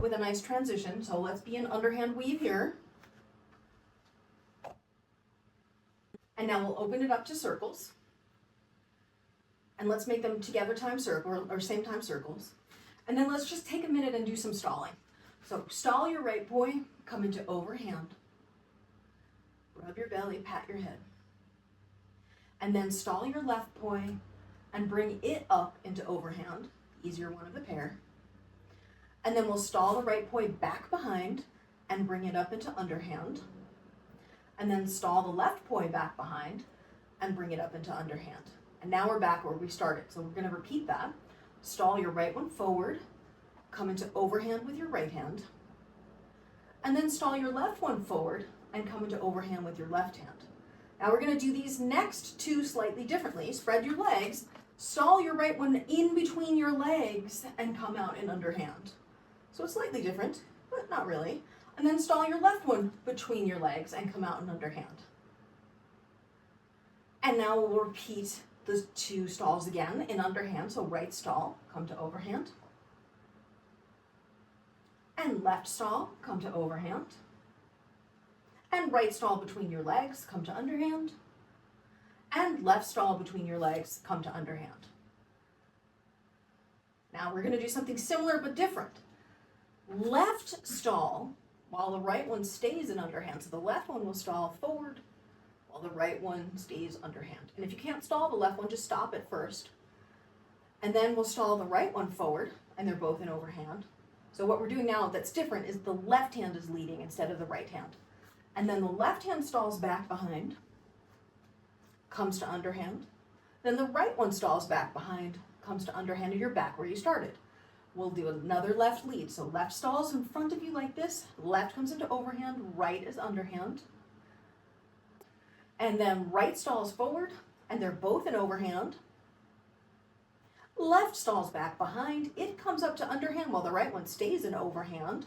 it with a nice transition. So let's be an underhand weave here. And now we'll open it up to circles. And let's make them together time circle or same time circles. And then let's just take a minute and do some stalling. So stall your right poi, come into overhand. Rub your belly, pat your head. And then stall your left poi and bring it up into overhand, easier one of the pair. And then we'll stall the right poi back behind and bring it up into underhand. And then stall the left poi back behind and bring it up into underhand. And now we're back where we started. So we're gonna repeat that. Stall your right one forward, come into overhand with your right hand, and then stall your left one forward and come into overhand with your left hand. Now we're gonna do these next two slightly differently. Spread your legs, stall your right one in between your legs and come out in underhand. So it's slightly different, but not really. And then stall your left one between your legs and come out in underhand. And now we'll repeat the two stalls again in underhand. So right stall, come to overhand. And left stall, come to overhand. And right stall between your legs, come to underhand. And left stall between your legs, come to underhand. Now we're going to do something similar but different. Left stall while the right one stays in underhand. So the left one will stall forward while the right one stays underhand. And if you can't stall the left one, just stop it first. And then we'll stall the right one forward, and they're both in overhand. So what we're doing now that's different is the left hand is leading instead of the right hand. And then the left hand stalls back behind, comes to underhand. Then the right one stalls back behind, comes to underhand, and you're back where you started. We'll do another left lead. So left stalls in front of you like this, left comes into overhand, right is underhand. And then right stalls forward, and they're both in overhand. Left stalls back behind, it comes up to underhand while the right one stays in overhand.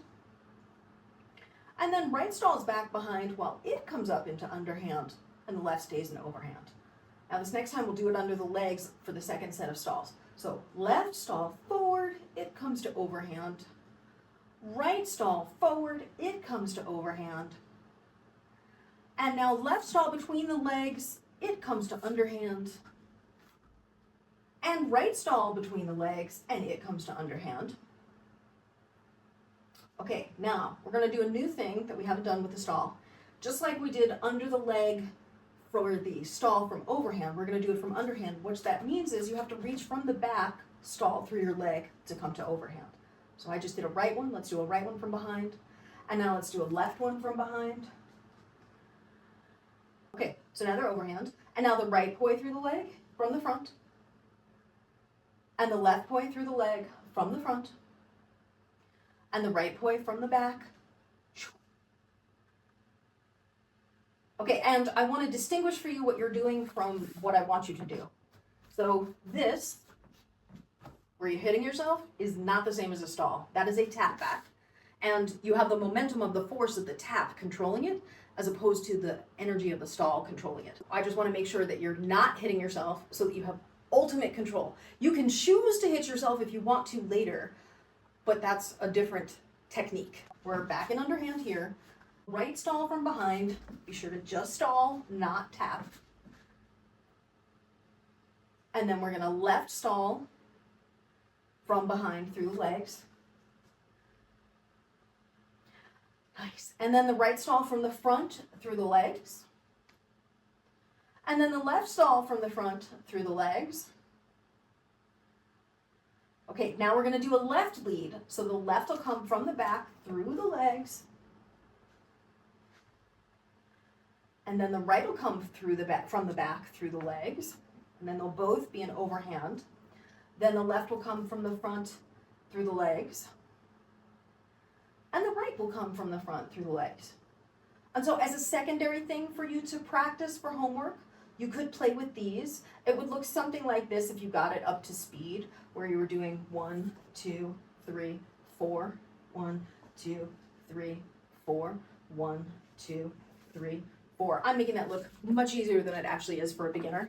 And then right stalls back behind while it comes up into underhand, and the left stays in overhand. Now this next time we'll do it under the legs for the second set of stalls. So left stall forward, it comes to overhand. Right stall forward, it comes to overhand. And now left stall between the legs, it comes to underhand. And right stall between the legs, and it comes to underhand. Okay, now we're going to do a new thing that we haven't done with the stall. Just like we did under the leg for the stall from overhand, we're going to do it from underhand. What that means is you have to reach from the back, stall through your leg to come to overhand. So I just did a right one. Let's do a right one from behind. And now let's do a left one from behind. Okay, so now they're overhand. And now the right poi through the leg from the front. And the left poi through the leg from the front. And the right poi from the back. Okay, and I want to distinguish for you what you're doing from what I want you to do. So this, where you're hitting yourself, is not the same as a stall. That is a tap back. And you have the momentum of the force of the tap controlling it, as opposed to the energy of the stall controlling it. I just want to make sure that you're not hitting yourself so that you have ultimate control. You can choose to hit yourself if you want to later, but that's a different technique. We're back in underhand here. Right stall from behind. Be sure to just stall, not tap. And then we're going to left stall from behind through the legs. Nice. And then the right stall from the front through the legs. And then the left stall from the front through the legs. Okay, now we're going to do a left lead. So the left will come from the back through the legs. And then the right will come through the back, from the back through the legs. And then they'll both be an overhand. Then the left will come from the front through the legs. And the right will come from the front through the legs. And so as a secondary thing for you to practice for homework, you could play with these. It would look something like this if you got it up to speed, where you were doing 1, 2, 3, 4, 1, 2, 3, 4, 1, 2, 3, 4. I'm making that look much easier than it actually is for a beginner.